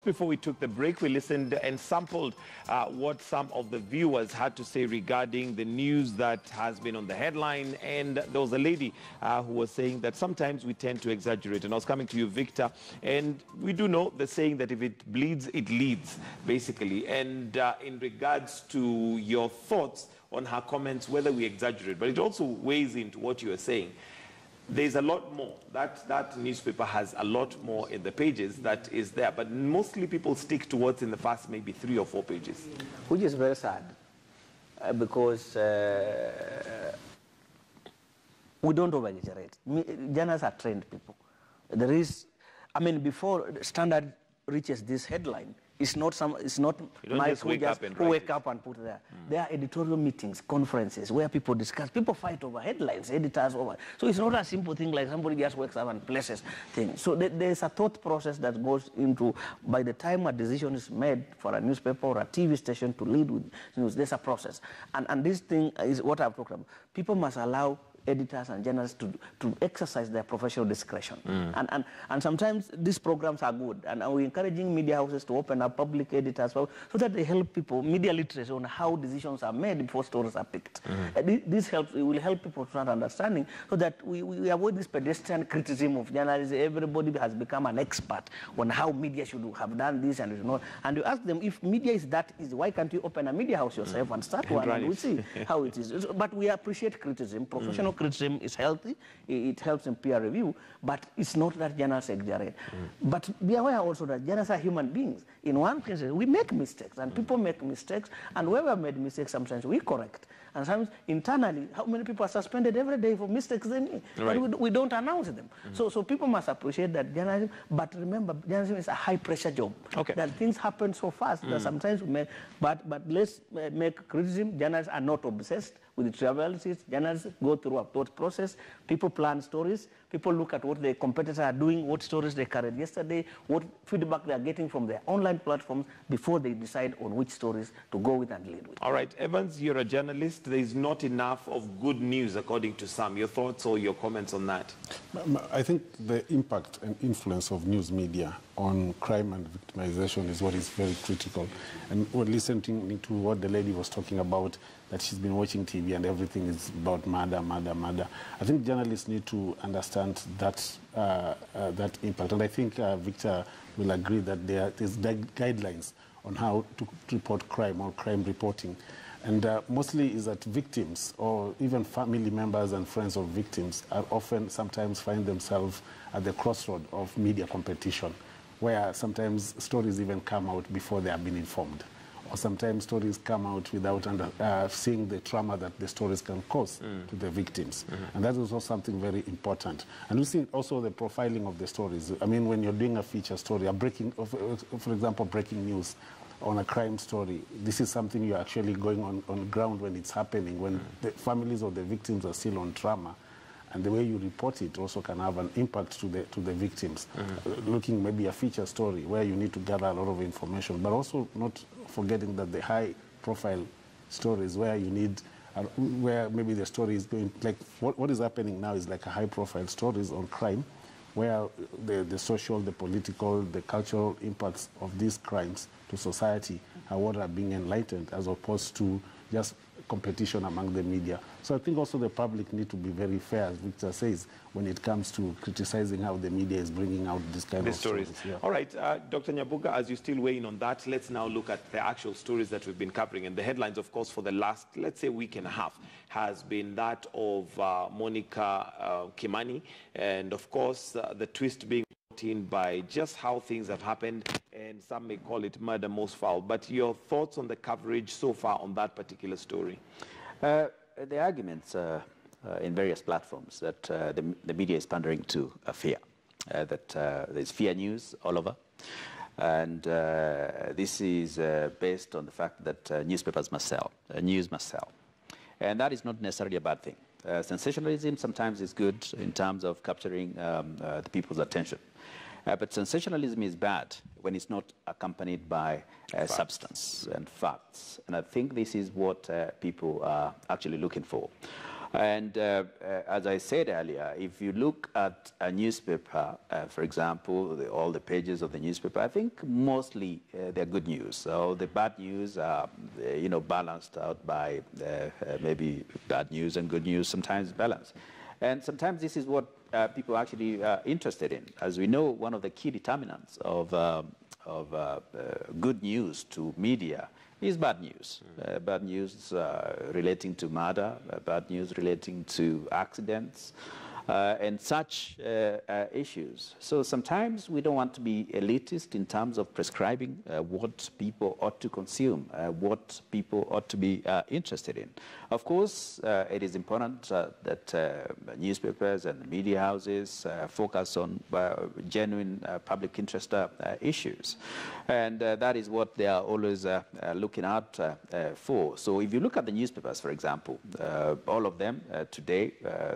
before we took the break, we listened and sampled what some of the viewers had to say regarding the news that has been on the headline. And there was a lady who was saying that sometimes we tend to exaggerate. And I was coming to you, Victor, and we do know the saying that if it bleeds, it leads, basically. And in regards to your thoughts on her comments, whether we exaggerate, but it also weighs into what you are saying. There's a lot more. That newspaper has a lot more in the pages that is there, but mostly people stick to what's in the first maybe 3 or 4 pages. Which is very sad, because we don't over-exaggerate. Journalists are trained people. There is, I mean, before Standard reaches this headline, it's not Mike who just wake up and put there. There are editorial meetings, conferences where people discuss. People fight over headlines, editors over. So it's not a simple thing like somebody just wakes up and places things. So there's a thought process that goes into, by the time a decision is made for a newspaper or a TV station to lead with news, there's a process. And this thing is what I've talked about. People must allow editors and journalists to exercise their professional discretion. And sometimes these programs are good, and we're encouraging media houses to open up public editors so that they help people, media literacy on how decisions are made before stories are picked. This helps, it will help people to start understanding so that we avoid this pedestrian criticism of journalism. Everybody has become an expert on how media should have done this and not. And you ask them, if media is that easy, why can't you open a media house yourself and start one and we'll see how it is. But we appreciate criticism. Professional criticism is healthy, it helps in peer review, but it's not that journalists exaggerate. But be aware also that journalists are human beings. In one case, we make mistakes, and people make mistakes, and whoever made mistakes, sometimes we correct. And sometimes internally, how many people are suspended every day for mistakes they make? Right. But we don't announce them. So people must appreciate that journalism, but remember, journalism is a high-pressure job. That things happen so fast that sometimes we make, but let's make criticism. Journalists are not obsessed with trivialities. Journalists go through a thought process. People plan stories. People look at what their competitors are doing, what stories they carried yesterday, what feedback they are getting from their online platforms before they decide on which stories to go with and lead with. All right, Evans, you're a journalist. There is not enough of good news, according to some. Your thoughts or your comments on that? I think the impact and influence of news media on crime and victimization is what is very critical. And we're listening to what the lady was talking about, that she's been watching TV and everything is about murder, murder, murder. I think journalists need to understand that that impact. And I think Victor will agree that there's guidelines on how to report crime or crime reporting. And mostly is that victims or even family members and friends of victims are often sometimes find themselves at the crossroad of media competition, where sometimes stories even come out before they have been informed. Or sometimes stories come out without seeing the trauma that the stories can cause to the victims. And that is also something very important. And we see also the profiling of the stories. I mean, when you're doing a feature story, for example, breaking news on a crime story, this is something you're actually going on ground when it's happening, when the families of the victims are still on trauma. And the way you report it also can have an impact to the victims. Looking maybe a feature story where you need to gather a lot of information, but also not forgetting that the high-profile stories where you need, where maybe the story is going, like what is happening now is like a high-profile stories on crime, where the social, the political, the cultural impacts of these crimes to society are what are being enlightened, as opposed to just competition among the media. So I think also the public need to be very fair, as Victor says, when it comes to criticizing how the media is bringing out this kind of stories. All right, Dr. Nyabuga, as you still weigh in on that, let's now look at the actual stories that we've been covering. And the headlines, of course, for the last, let's say, week and a half, has been that of Monica Kimani, and of course, the twist being in by just how things have happened, and some may call it murder most foul. But your thoughts on the coverage so far on that particular story? The arguments in various platforms that the media is pandering to fear, that there's fear news all over. And this is based on the fact that newspapers must sell, news must sell. And that is not necessarily a bad thing. Sensationalism sometimes is good in terms of capturing the people's attention. But sensationalism is bad when it's not accompanied by substance and facts. And I think this is what people are actually looking for. And as I said earlier, if you look at a newspaper, for example, all the pages of the newspaper, I think mostly they're good news. So the bad news are, balanced out by maybe bad news and good news, sometimes balanced. And sometimes this is what people actually are interested in. As we know, one of the key determinants of good news to media is bad news. Bad news relating to murder, bad news relating to accidents, and such issues. So sometimes we don't want to be elitist in terms of prescribing what people ought to consume, what people ought to be interested in. Of course, it is important that newspapers and media houses focus on genuine public interest issues. And that is what they are always looking out for. So if you look at the newspapers, for example, all of them today,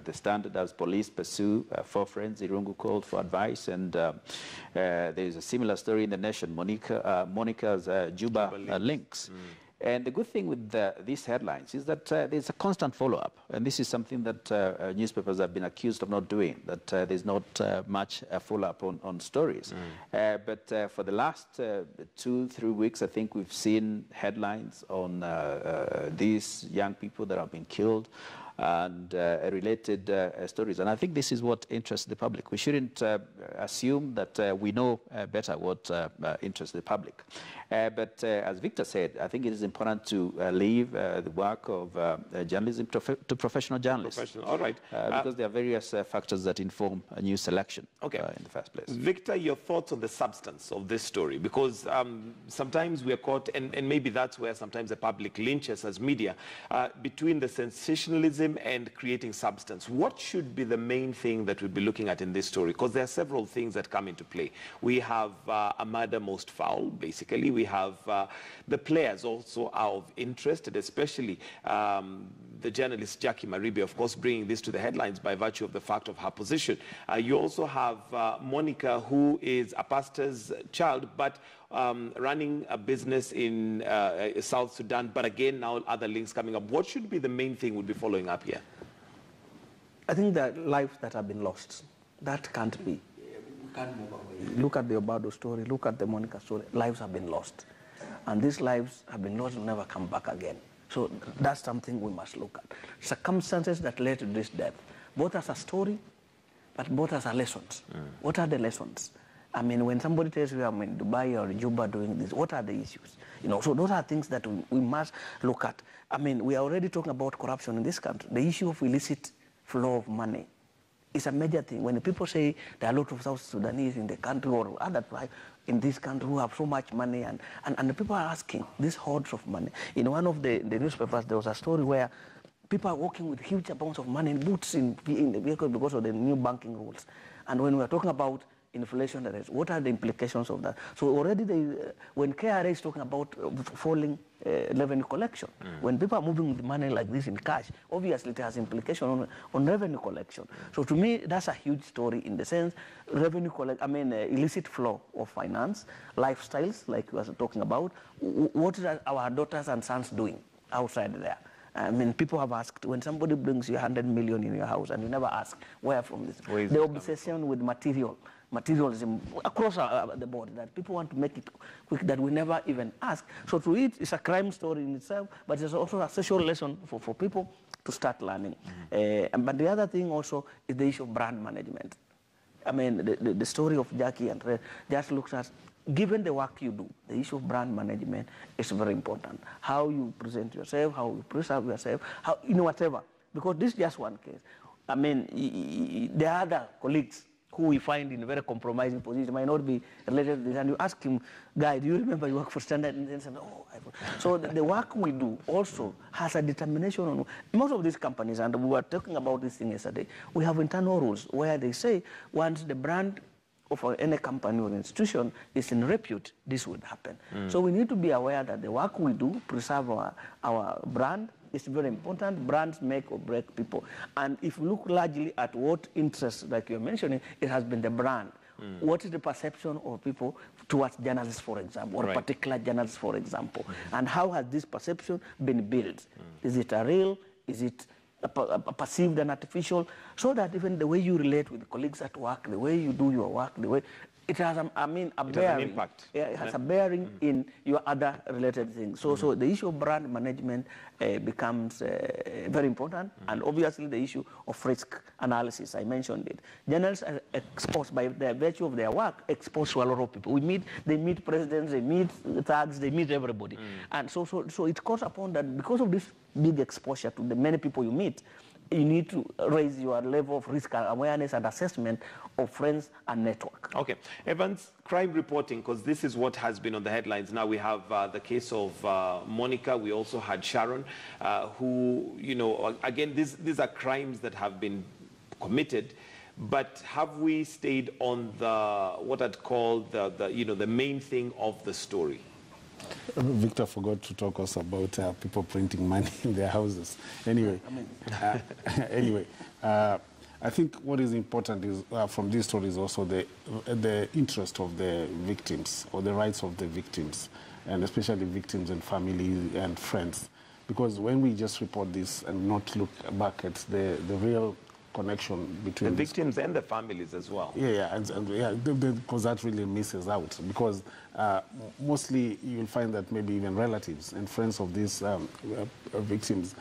the Standard as police pursue four friends Irungu called for advice, and there is a similar story in The Nation, Monica's Juba links. And the good thing with these headlines is that there's a constant follow-up, and this is something that newspapers have been accused of not doing, that there's not much follow-up on stories. But for the last 2-3 weeks, I think we've seen headlines on these young people that have been killed, and related stories. And I think this is what interests the public. We shouldn't assume that we know better what interests the public. But as Victor said, I think it is important to leave the work of journalism to professional journalists. All right. Because there are various factors that inform a news selection in the first place. Victor, your thoughts on the substance of this story? Because sometimes we are caught, and maybe that's where sometimes the public lynches as media, between the sensationalism and creating substance. What should be the main thing that we'll be looking at in this story? Because there are several things that come into play. We have a murder most foul, basically. We have the players also are of interest, and especially the journalist Jackie Maribe, of course, bringing this to the headlines by virtue of the fact of her position. You also have Monica, who is a pastor's child, but running a business in South Sudan, but again, now other links coming up. What should be the main thing we'll be following up here? I think that lives that have been lost, that can't be. We can't move away. Look at the Obado story, look at the Monica story. Lives have been lost. And these lives have been lost and never come back again. So that's something we must look at. Circumstances that led to this death, both as a story, but both as a lessons. What are the lessons? I mean, when somebody tells you I'm in Dubai or Juba doing this, what are the issues? So those are things that we must look at. I mean, we are already talking about corruption in this country. The issue of illicit flow of money is a major thing. When people say there are a lot of South Sudanese in the country or other tribes in this country who have so much money, and the people are asking these hordes of money. In one of the newspapers, there was a story where people are walking with huge amounts of money in boots in the vehicle because of the new banking rules. And when we are talking about inflation rates, what are the implications of that? So already when KRA is talking about falling revenue collection, when people are moving with money like this in cash, obviously it has implications on revenue collection. So to me, that's a huge story in the sense, illicit flow of finance, lifestyles, like we were talking about. What are our daughters and sons doing outside there? I mean, people have asked, when somebody brings you 100 million in your house and you never ask, where from this? The obsession with materialism across the board, that people want to make it quick, that we never even ask. So to it, it's a crime story in itself, but it's also a social lesson for people to start learning. But the other thing also is the issue of brand management. I mean, the story of Jackie and Red just looks at, given the work you do, the issue of brand management is very important. How you present yourself, how you preserve yourself, whatever. Because this is just one case. I mean, there are other colleagues who we find in a very compromising position, might not be related to this, and you ask him, Guy, do you remember you work for Standard? And then say, oh, so the work we do also has a determination on most of these companies, and we were talking about this thing yesterday. We have internal rules where they say once the brand of any company or institution is in repute, this would happen. So we need to be aware that the work we do, preserve our brand, is very important. Brands make or break people. And if you look largely at what interests, like you're mentioning, it has been the brand. What is the perception of people towards journalists, for example, or particular journalists, for example? And how has this perception been built? Is it a real? Is it perceived and artificial, so that even the way you relate with colleagues at work, the way you do your work, the way it has, a bearing. An impact. Yeah, it has a bearing in your other related things. So, so the issue of brand management becomes very important, and obviously the issue of risk analysis. I mentioned it. Journalists are exposed by the virtue of their work, exposed to a lot of people. They meet presidents, they meet thugs, they meet everybody, and so it calls upon that because of this big exposure to the many people you meet, you need to raise your level of risk awareness and assessment of friends and network. Okay. Evans, crime reporting, because this is what has been on the headlines. Now we have the case of Monica. We also had Sharon, who, you know, again, these are crimes that have been committed. But have we stayed on the, what I'd call the main thing of the story? Victor forgot to talk us about people printing money in their houses. Anyway, I think what is important is from this story is also the interest of the victims or the rights of the victims, and especially victims and family and friends. Because when we just report this and not look back at the real connection between the victims and the families as well. Because that really misses out. Because mostly you'll find that maybe even relatives and friends of these victims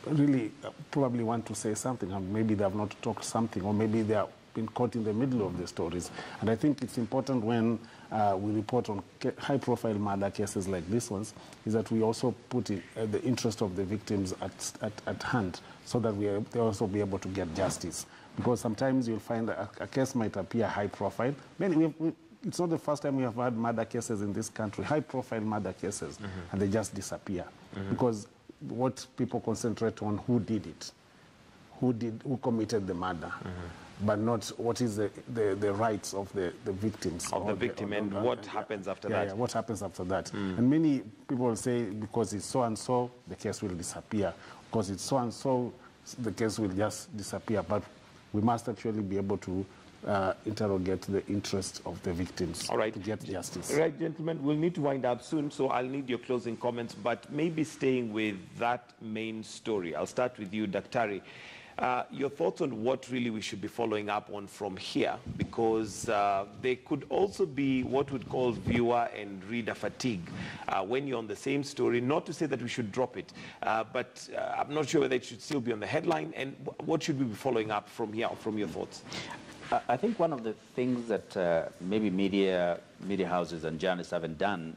really probably want to say something, and maybe they have not talked something, or maybe they have been caught in the middle of the stories. And I think it's important when we report on high-profile murder cases like these ones, is that we also put the interest of the victims at hand, so that they also be able to get justice. Because sometimes you'll find a case might appear high-profile. It's not the first time we have had murder cases in this country, high-profile murder cases, and they just disappear. Because what people concentrate on, who did it, who committed the murder, but not what is the rights of the victims. Of the victim, and what happens after that. Yeah, what happens after that. And many people will say, because it's so-and-so, the case will disappear. Because it's so-and-so, the case will just disappear. But we must actually be able to interrogate the interest of the victims to get justice. All right, gentlemen, we'll need to wind up soon, so I'll need your closing comments, but maybe staying with that main story. I'll start with you, Daktari. Your thoughts on what really we should be following up on from here, because there could also be what we'd call viewer and reader fatigue when you're on the same story. Not to say that we should drop it, but I'm not sure whether it should still be on the headline, and what should we be following up from here, from your thoughts? I think one of the things that maybe media houses and journalists haven't done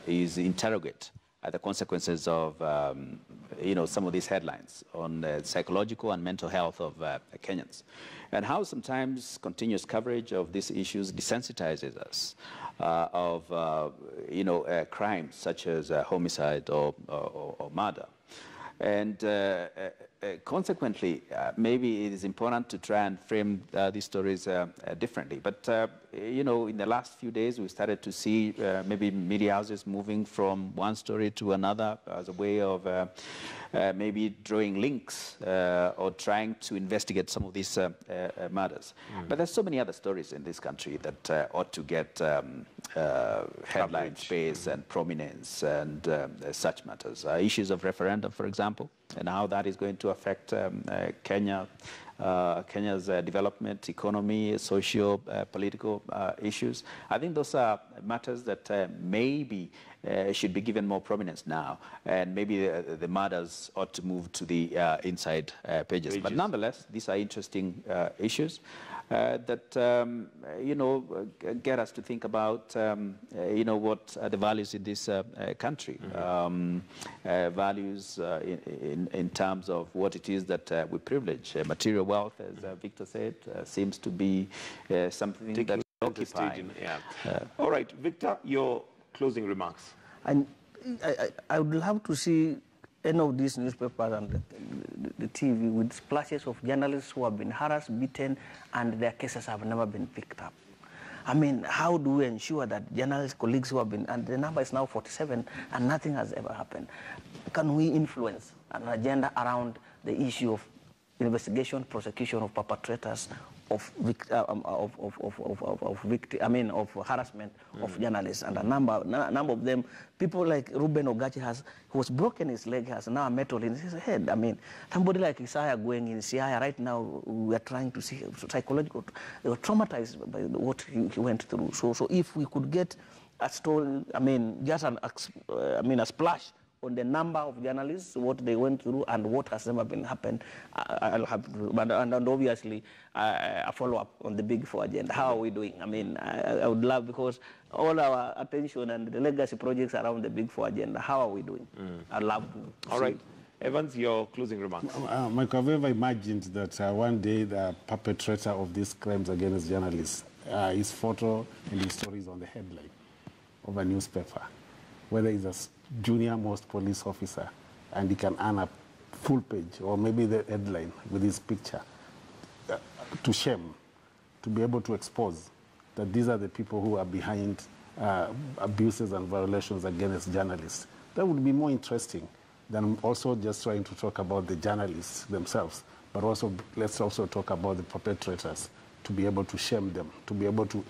is interrogate the consequences of some of these headlines on the psychological and mental health of Kenyans, and how sometimes continuous coverage of these issues desensitizes us of crimes such as homicide or murder. And consequently, maybe it is important to try and frame these stories differently. But, in the last few days, we started to see maybe media houses moving from one story to another as a way of maybe drawing links or trying to investigate some of these murders. But there's so many other stories in this country that ought to get headline space and prominence and such matters. Issues of referendum, for example, and how that is going to affect Kenya's development, economy, socio political issues. I think those are matters that maybe should be given more prominence now, and maybe the murders ought to move to the inside pages. But nonetheless, these are interesting issues that get us to think about what are the values in this country, values in terms of what it is that we privilege. Material wealth, as Victor said, seems to be something that occupies. All right, Victor, your closing remarks. And I would love to see any of these newspapers and the TV with splashes of journalists who have been harassed, beaten, and their cases have never been picked up. I mean, how do we ensure that journalist colleagues who have been, and the number is now 47, and nothing has ever happened? Can we influence an agenda around the issue of investigation, prosecution of perpetrators of harassment of journalists, and a number of them, people like Ruben Ogachi who was broken his leg, has now a metal in his head. I mean, somebody like Isaiah going in Siaya right now, we are trying to see psychological. They were traumatized by what he went through. So if we could get a story, I mean, just a splash on the number of journalists, what they went through, and what has never been happened. I'll have to, and obviously a follow-up on the Big Four agenda. How are we doing? I mean, I would love, because all our attention and the legacy projects around the Big Four agenda, how are we doing? I'd love to All right. Evans, your closing remarks. Michael, have you ever imagined that one day the perpetrator of these crimes against journalists, his photo and his stories on the headline of a newspaper, whether he's a junior most police officer, and he can earn a full page or maybe the headline with his picture to shame, to be able to expose that these are the people who are behind abuses and violations against journalists. That would be more interesting than also just trying to talk about the journalists themselves, but also let's also talk about the perpetrators, to be able to shame them, to be able to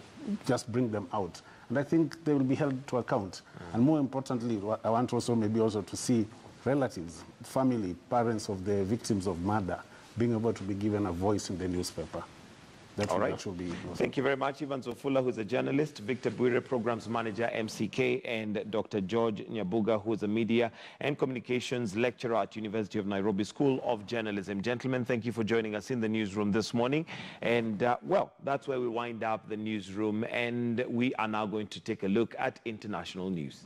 just bring them out. And I think they will be held to account. And more importantly, I want also maybe also to see relatives, family, parents of the victims of murder being able to be given a voice in the newspaper. That should be. Thank you very much, Ivan Zofula, who's a journalist, Victor Bwire, Programs Manager, MCK, and Dr. George Nyabuga, who is a media and communications lecturer at University of Nairobi School of Journalism. Gentlemen, thank you for joining us in the newsroom this morning. And, well, that's where we wind up the newsroom, and we are now going to take a look at international news.